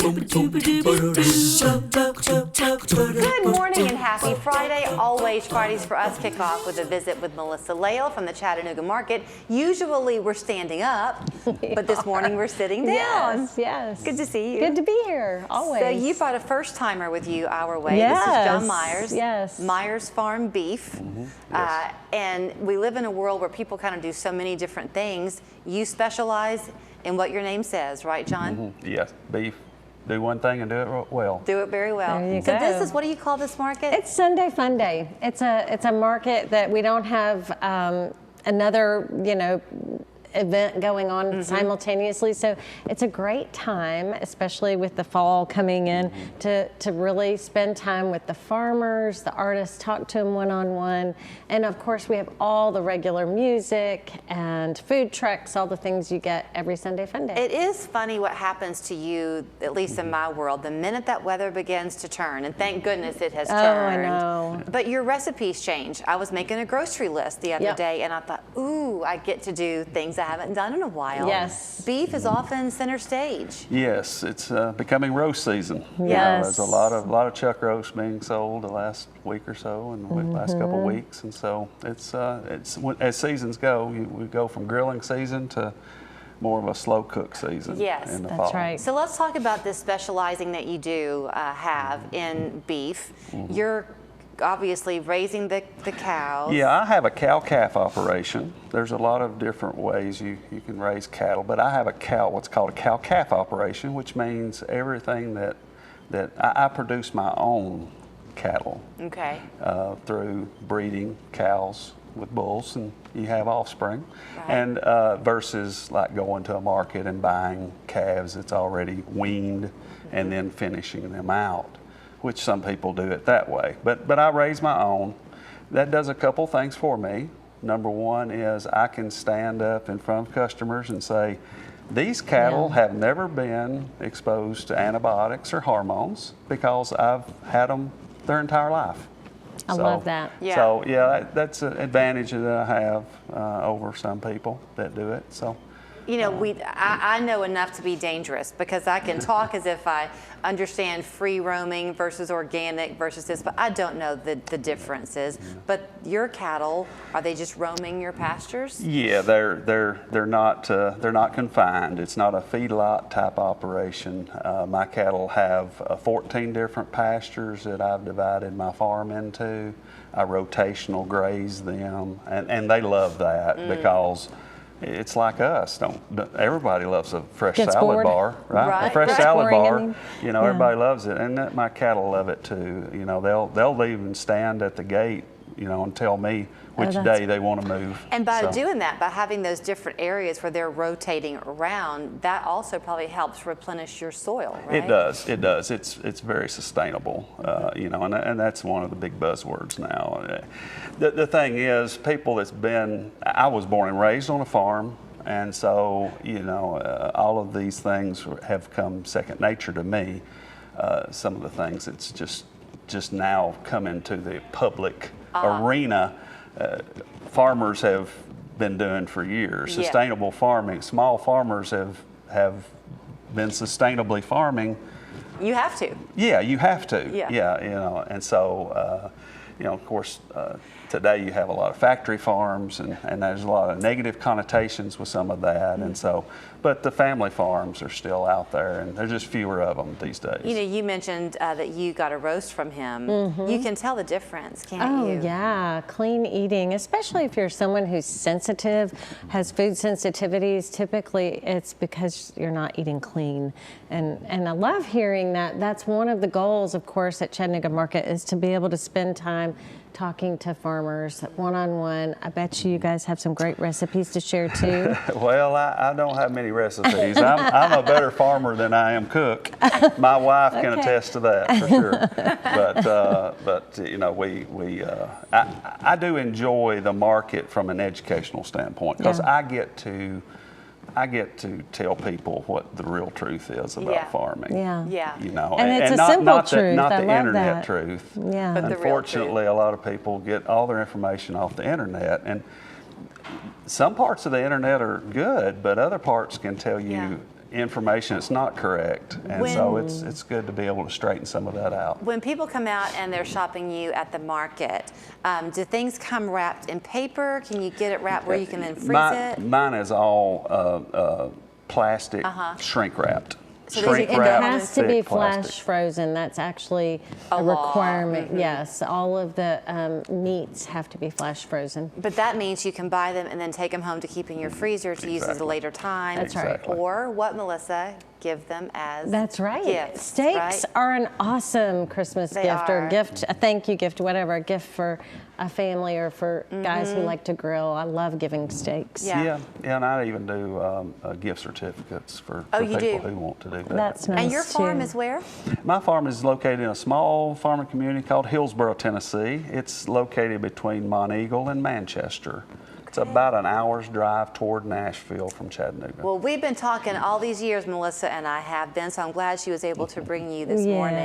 morning and happy Friday. Always Fridays for us kick off with a visit with Melissa Lael from the Chattanooga Market. Usually we're standing up, but this morning we're sitting down. Yes, yes. Good to see you. Good to be here, always. So you brought a first-timer with you our way. Yes. This is John Myers. Yes. Myers Farm Beef. Yes. And we live in a world where people kind of do so many different things. You specialize in what your name says, right, John? Yes, beef. Do one thing and do it well. Do it very well. There you So go. this is, what do you call this market? It's Sunday Fun Day. It's a market that we don't have another, event going on simultaneously. So it's a great time, especially with the fall coming in, to really spend time with the farmers, the artists, talk to them one-on-one. And of course, we have all the regular music and food trucks, all the things you get every Sunday Fun Day. It is funny what happens to you, at least in my world, the minute that weather begins to turn, and thank goodness it has turned. I know. But your recipes change. I was making a grocery list the other day, and I thought, ooh, I get to do things I haven't done in a while. Yes. Beef is often center stage. Yes, it's becoming roast season. Yes. There's a lot of chuck roast being sold the last week or so, and the last couple of weeks, and so it's as seasons go, we go from grilling season to more of a slow cook season. Yes, in the that's fall. right. So let's talk about this specializing that you do have in beef. You're obviously raising the cows. Yeah, I have a cow-calf operation. There's a lot of different ways you can raise cattle, but I have what's called a cow-calf operation, which means everything that I produce my own cattle. Okay. Through breeding cows with bulls, and you have offspring, Right. and versus like going to a market and buying calves that's already weaned and then finishing them out, which some people do it that way. But I raise my own. That does a couple things for me. Number one is I can stand up in front of customers and say, these cattle have never been exposed to antibiotics or hormones because I've had them their entire life. I love that. Yeah. So that's an advantage that I have over some people that do it. So. I know enough to be dangerous because I can talk as if I understand free roaming versus organic versus this, but I don't know the differences. But your cattle, are they just roaming your pastures? Yeah, they're not confined. It's not a feedlot type operation. My cattle have 14 different pastures that I've divided my farm into. I rotational graze them, and they love that because it's like us. Everybody loves a fresh Gets salad bored. bar, right? Right. A fresh Right. salad Boring, bar. I mean, Everybody loves it, and my cattle love it too. They'll even stand at the gate, and tell me which that's- day they want to move. And by So- doing that, by having those different areas where they're rotating around, that also probably helps replenish your soil, right? It does. It does. It's very sustainable, and that's one of the big buzzwords now. The thing is, I was born and raised on a farm, and so all of these things have come second nature to me. Some of the things that's just now come into the public arena. Farmers have been doing for years. Yeah. Sustainable farming. Small farmers have been sustainably farming. You have to. Yeah, you have to. Yeah. And so, of course, today you have a lot of factory farms, and there's a lot of negative connotations with some of that. And so, but the family farms are still out there, and there's just fewer of them these days. You mentioned that you got a roast from him. You can tell the difference, can't you? Oh, yeah, clean eating, especially if you're someone who's sensitive, has food sensitivities. Typically, it's because you're not eating clean. And I love hearing that. That's one of the goals, of course, at Chattanooga Market, is to be able to spend time talking to farmers one-on-one. I bet you guys have some great recipes to share too. Well, I don't have many recipes. I'm a better farmer than I am cook. My wife can attest to that for sure. But I do enjoy the market from an educational standpoint because I get to tell people what the real truth is about farming. Yeah. And it's a simple truth. Not I the love internet that. truth. Yeah. But the real Unfortunately, a lot of people get all their information off the internet, and some parts of the internet are good, but other parts can tell you information that's not correct, and so it's good to be able to straighten some of that out. When people come out and they're shopping you at the market, do things come wrapped in paper? Can you get it wrapped where you can then freeze it? Mine is all plastic, shrink wrapped. So Shrink it wrapped, has to be thick plastic. flash frozen. That's actually A a law. requirement. Yes, all of the meats have to be flash frozen. But that means you can buy them and then take them home to keep in your freezer to use at a Exactly. later time. That's right. Exactly. Or what, Melissa? Give them as That's right. gifts, Steaks right? are an awesome Christmas They gift or are. gift, a thank you gift, whatever, a gift for a family or for guys who like to grill. I love giving steaks. Yeah. Yeah, and I even do gift certificates for you people do? who want to do that. That's nice And your farm too. is where? My farm is located in a small farming community called Hillsborough, Tennessee. It's located between Monteagle and Manchester. It's about an hour's drive toward Nashville from Chattanooga. Well, we've been talking all these years, Melissa and I have been, so I'm glad she was able to bring you this morning.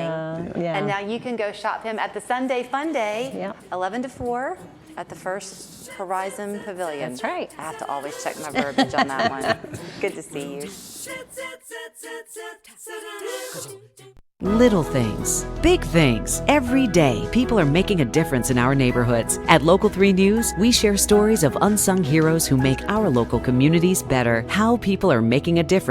Yeah. And now you can go shop him at the Sunday Fun Day, Yep. 11 to 4 at the First Horizon Pavilion. That's right. I have to always check my verbiage on that one. Good to see you. Little things, big things. Every day, people are making a difference in our neighborhoods. At Local 3 News, we share stories of unsung heroes who make our local communities better. How people are making a difference